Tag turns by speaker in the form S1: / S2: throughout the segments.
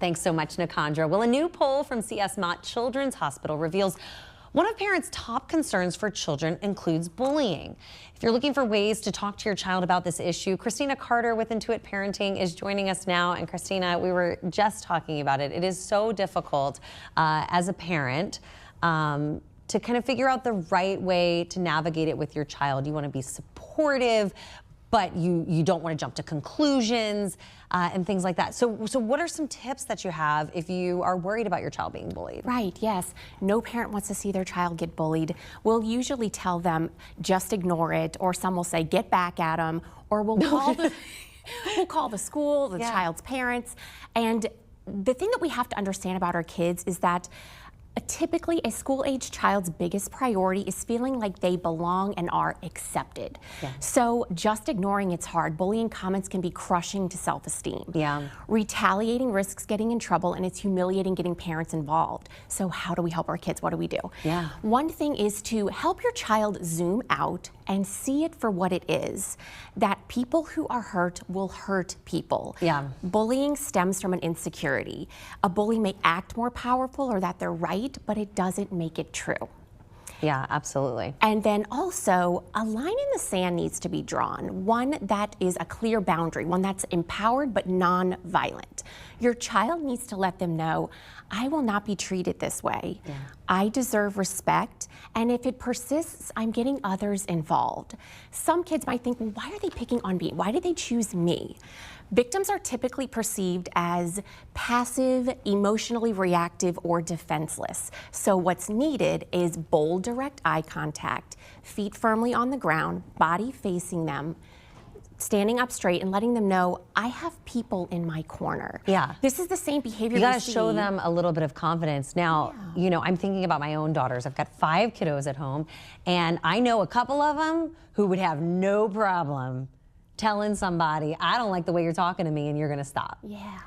S1: Thanks so much, Nikandra. Well, a new poll from CS Mott Children's Hospital reveals one of parents' top concerns for children includes bullying. If you're looking for ways to talk to your child about this issue, Christina Carter with Intuit Parenting is joining us now. And Christina, we were just talking about it. It is so difficult as a parent to kind of figure out the right way to navigate it with your child. You want to be supportive, but you don't want to jump to conclusions and things like that. So what are some tips that you have if you are worried about your child being bullied?
S2: Right, yes. No parent wants to see their child get bullied. We'll usually tell them, just ignore it, or some will say, get back at them, or we'll call the school, the child's parents. And the thing that we have to understand about our kids is that typically, a school-age child's biggest priority is feeling like they belong and are accepted. Yeah. So just ignoring it's hard. Bullying comments can be crushing to self-esteem.
S1: Yeah.
S2: Retaliating risks getting in trouble, and it's humiliating getting parents involved. So how do we help our kids? What do we do?
S1: Yeah.
S2: One thing is to help your child zoom out and see it for what it is, that people who are hurt will hurt people.
S1: Yeah.
S2: Bullying stems from an insecurity. A bully may act more powerful or that they're right, but it doesn't make it true.
S1: Yeah, absolutely.
S2: And then also, a line in the sand needs to be drawn, one that is a clear boundary, one that's empowered but non-violent. Your child needs to let them know, I will not be treated this way. Yeah. I deserve respect, and if it persists, I'm getting others involved. Some kids might think, well, why are they picking on me? Why did they choose me? Victims are typically perceived as passive, emotionally reactive, or defenseless. So what's needed is bold, direct eye contact, feet firmly on the ground, body facing them, standing up straight and letting them know, I have people in my corner.
S1: Yeah.
S2: This is the same behavior
S1: you gotta show them a little bit of confidence. Now, you know, I'm thinking about my own daughters. I've got 5 kiddos at home, and I know a couple of them who would have no problem telling somebody, I don't like the way you're talking to me, and you're gonna stop.
S2: Yeah.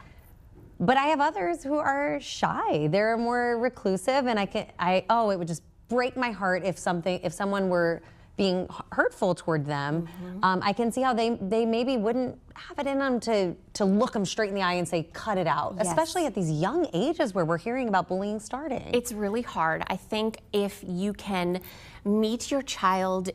S1: But I have others who are shy. They're more reclusive, and it would just break my heart if someone were being hurtful toward them. I can see how they maybe wouldn't have it in them to look them straight in the eye and say, cut it out, especially at these young ages where we're hearing about bullying starting.
S2: It's really hard. I think if you can meet your child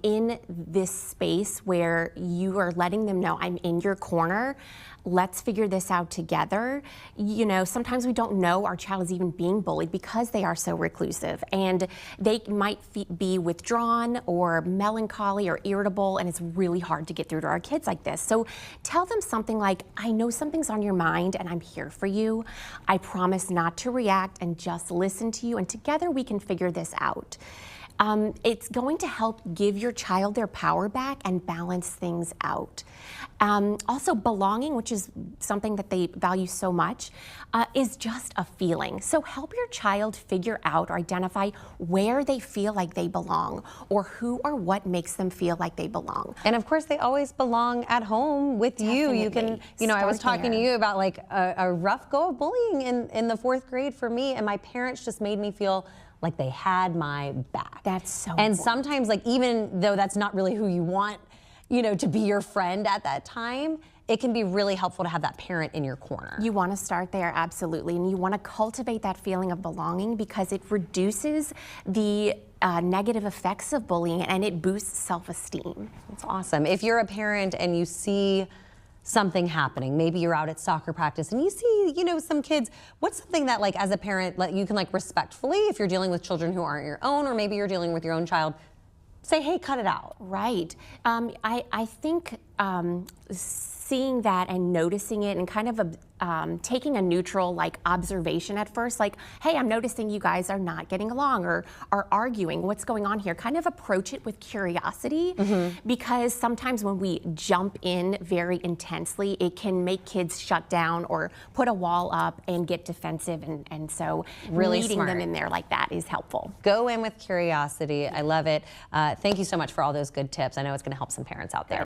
S2: in this space where you are letting them know, I'm in your corner, let's figure this out together. You know, sometimes we don't know our child is even being bullied because they are so reclusive, and they might be withdrawn or melancholy or irritable, and it's really hard to get through to our kids like this. So tell them something like, I know something's on your mind and I'm here for you. I promise not to react and just listen to you, and together we can figure this out. It's going to help give your child their power back and balance things out. Also, belonging, which is something that they value so much, is just a feeling. So help your child figure out or identify where they feel like they belong, or who or what makes them feel like they belong.
S1: And of course, they always belong at home with you. You can, you know, I was talking to you about like a rough go of bullying in the 4th grade for me, and my parents just made me feel like they had my back.
S2: That's so
S1: And
S2: important.
S1: sometimes, like, even though that's not really who you want, you know, to be your friend at that time, it can be really helpful to have that parent in your corner.
S2: You want to start there, absolutely. And you want to cultivate that feeling of belonging because it reduces the negative effects of bullying and it boosts self-esteem.
S1: That's awesome. If you're a parent and you see something happening, maybe you're out at soccer practice and you see, you know, some kids, what's something that, like, as a parent, like, you can, like, respectfully, if you're dealing with children who aren't your own, or maybe you're dealing with your own child, say, hey, cut it out.
S2: Right. I think seeing that and noticing it and kind of taking a neutral, like, observation at first, like, hey, I'm noticing you guys are not getting along or are arguing. What's going on here? Kind of approach it with curiosity, because sometimes when we jump in very intensely, it can make kids shut down or put a wall up and get defensive, and so
S1: really
S2: meeting them in there like that is helpful.
S1: Go in with curiosity. I love it. Thank you so much for all those good tips. I know it's going to help some parents out there.